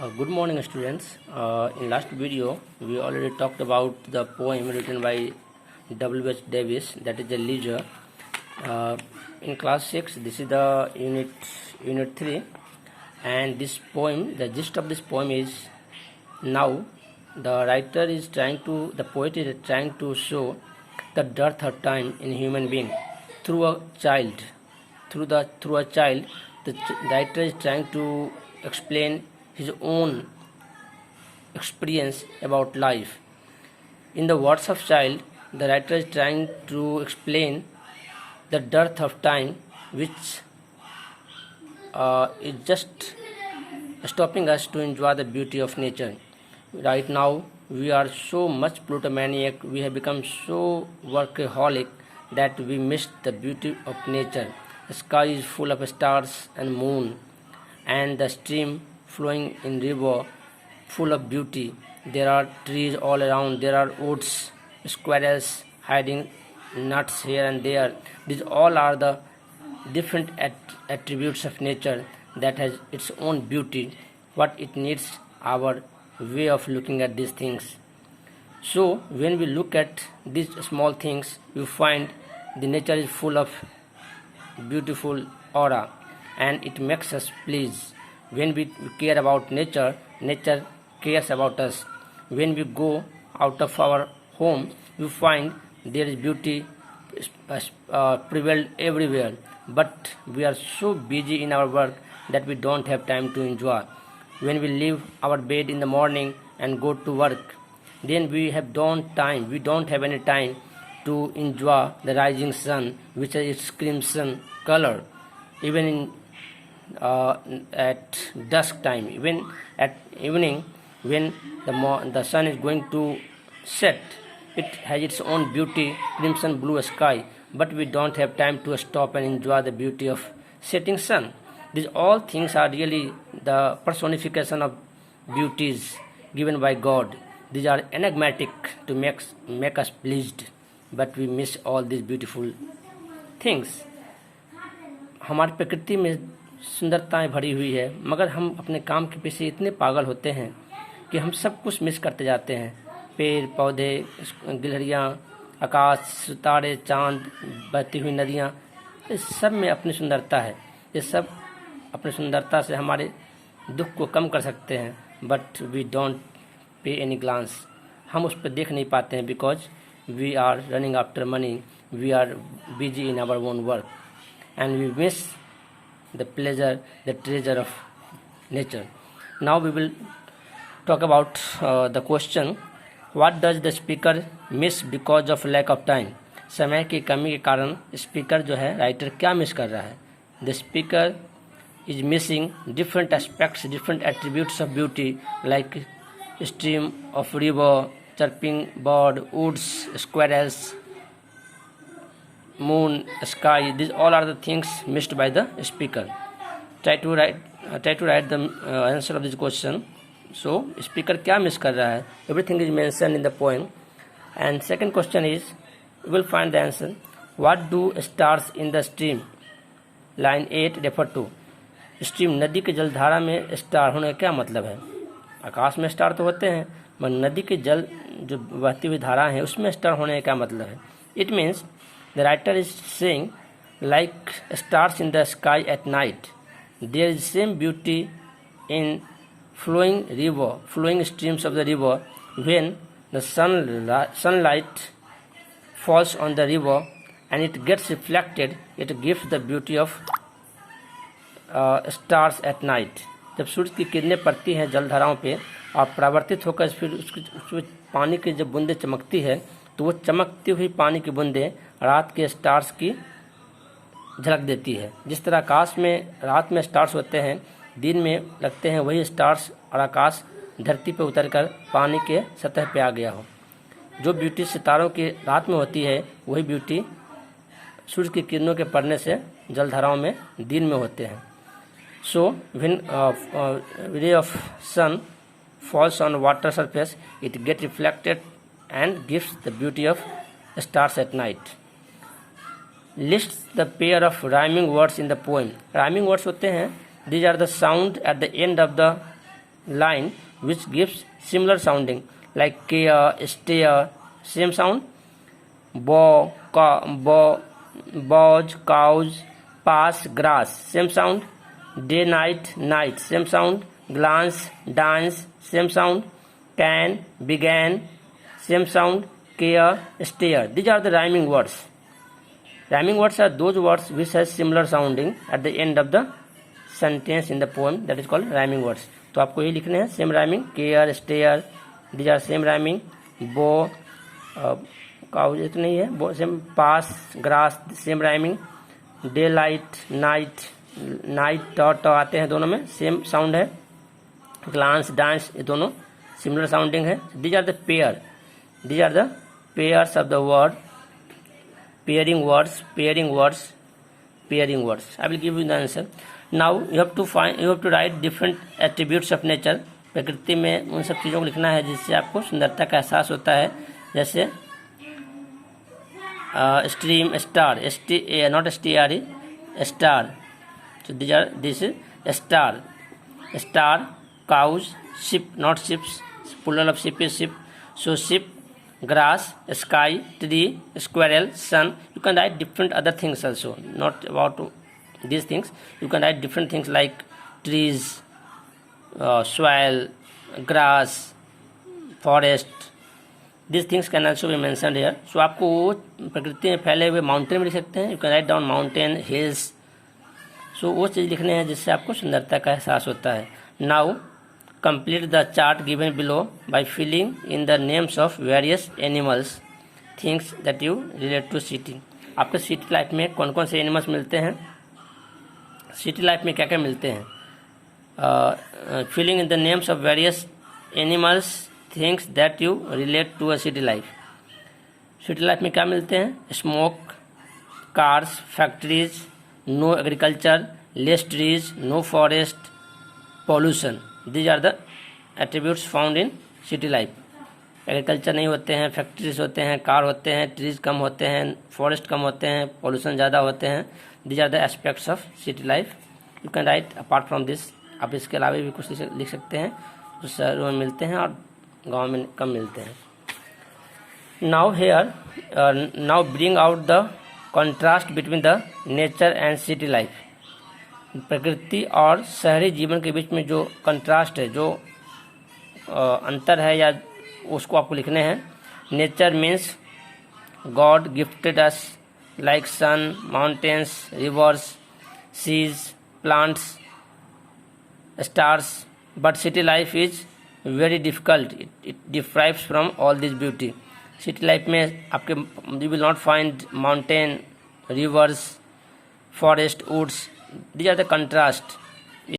Good morning, students. In last video, we already talked about the poem written by W. H. Davis, that is the Leisure. In class 6, this is the unit 3, and this poem, the gist of this poem is, now the poet is trying to show the dearth of time in human being through a child. Through a child, the writer is trying to explain his own experience about life. In the words of child, the writer is trying to explain the dearth of time, which is just stopping us to enjoy the beauty of nature. Right now, we are so much plutomaniac, we have become so workaholic that we miss the beauty of nature. The sky is full of stars and moon, and the stream flowing in river full of beauty. There are trees all around, there are woods, squirrels hiding nuts here and there. These all are the different attributes of nature that has its own beauty. What it needs our way of looking at these things. So when we look at these small things, you find the nature is full of beautiful aura, and it makes us please. When we care about nature, nature cares about us. When we go out of our home, you find there is beauty prevailed everywhere, but we are so busy in our work that we don't have time to enjoy. When we leave our bed in the morning and go to work, then we don't have any time to enjoy the rising sun, which is its crimson color. Even in at dusk time, even at evening, when the sun is going to set, it has its own beauty, crimson blue sky, but we don't have time to stop and enjoy the beauty of setting sun. These all things are really the personification of beauties given by God. These are enigmatic to make us pleased, but we miss all these beautiful things. हमारी प्रकृति में सुंदरताएं भरी हुई है, मगर हम अपने काम के पीछे इतने पागल होते हैं कि हम सब कुछ मिस करते जाते हैं. पेड़ पौधे, गिलहरियाँ, आकाश, सितारे, चांद, बहती हुई नदियाँ, इस सब में अपनी सुंदरता है. ये सब अपनी सुंदरता से हमारे दुख को कम कर सकते हैं, but we don't pay any glance. हम उस पर देख नहीं पाते हैं, because we are running after money, we are busy in our own work, and we miss the pleasure, the treasure of nature. Now we will talk about the question, what does the speaker miss because of lack of time? समय की कमी के कारण speaker जो है, writer क्या miss कर रहा है? The speaker is missing different aspects, different attributes of beauty, like stream of river, chirping bird, woods, squirrels, moon, sky. These all are the things missed by the speaker. Try to write the answer of this question. So speaker क्या miss कर रहा है? Everything is mentioned in the poem. And second question is, we will find the answer. What do stars in the stream, line 8, refer to? Stream, नदी के जलधारा में star होने का क्या मतलब है? आकाश में स्टार तो होते हैं, मगर नदी के जल जो बहती हुई धारा है उसमें स्टार होने का क्या मतलब है? It means the writer is saying, like stars in the sky at night, there is same beauty in flowing streams of the river. When the sunlight falls on the river and it gets reflected, it gives the beauty of stars at night. जब सूरज की किरणें पड़ती हैं जलधाराओं पे और परावर्तित होकर फिर उसमें पानी की जब बूंदें चमकती है, तो वो चमकती हुई पानी की बूंदें रात के स्टार्स की झलक देती है. जिस तरह आकाश में रात में स्टार्स होते हैं, दिन में लगते हैं वही स्टार्स, और आकाश धरती पर उतरकर पानी के सतह पे आ गया हो. जो ब्यूटी सितारों की रात में होती है, वही ब्यूटी सूर्य की किरणों के पड़ने से जलधाराओं में दिन में होते हैं. So when ray of sun falls on water surface, it get reflected and gives the beauty of stars at night. Lists the pair of rhyming words in the poem. Rhyming words होते हैं, these are the sound at the end of the line which gives similar sounding like care, stare, same sound. Bow, bows, cows, pass, grass, same sound. Day, night, night, same sound. Glance, dance, same sound. Can, began, same sound. Care, stare. These are the rhyming words. Rhyming words are those words which has similar sounding at the end of the sentence in the poem, that is called rhyming words. तो आपको ये लिखने हैं same rhyming. Care, stare, these are same rhyming. Bow, cows तो नहीं है, bow same. Pass, grass, same rhyming. Day light, night, night T आते हैं दोनों में, सेम साउंड है. ग्लांस, डांस, ये दोनों सिमिलर साउंडिंग है. These are the pair. These are the pairs of the word. Pairing words, pairing words, pairing words. I will give you the answer. Now you have to write different attributes of nature. प्रकृति में उन सब चीज़ों को लिखना है जिससे आपको सुंदरता का एहसास होता है. जैसे stream, star, not STR, star. So this is star. Star, cows, ship, not ships. Plural of ship is ship. So ship, grass, sky, tree, squirrel, sun. You can write different other things also, not about these things. You can write different things like trees, soil, grass, forest. These things can also be mentioned here. So आपको वो प्रकृति में फैले हुए mountain में लिख सकते हैं. You can write down mountain, hills. So वो चीज़ लिखने हैं जिससे आपको सुंदरता का एहसास होता है. Now complete the chart given below by filling in the names of various animals, things that you relate to city. आपके सिटी लाइफ में कौन कौन से एनिमल्स मिलते हैं, सिटी लाइफ में क्या क्या मिलते हैं. Filling in the names of various animals, things that you relate to a city life. City life में क्या मिलते हैं. Smoke, cars, factories, no agriculture, less trees, no forest, pollution. These are the attributes found in city life. Agriculture नहीं होते हैं, factories होते हैं, car होते हैं, ट्रीज कम होते हैं, फॉरेस्ट कम होते हैं, पॉल्यूशन ज़्यादा होते हैं. These are the aspects of city life. You can write apart from this. आप इसके अलावा भी कुछ लिख सकते हैं जो शहरों में मिलते हैं और गांव में कम मिलते हैं. Now here, now bring out the contrast between the nature and city life. प्रकृति और शहरी जीवन के बीच में जो कंट्रास्ट है, जो अंतर है या उसको आपको लिखने हैं. Nature means God gifted us like sun, mountains, rivers, seas, plants, stars. But city life is very difficult. It deprives from all this beauty. City life में आपके you will not find mountain, rivers, forest, woods. These are the contrast.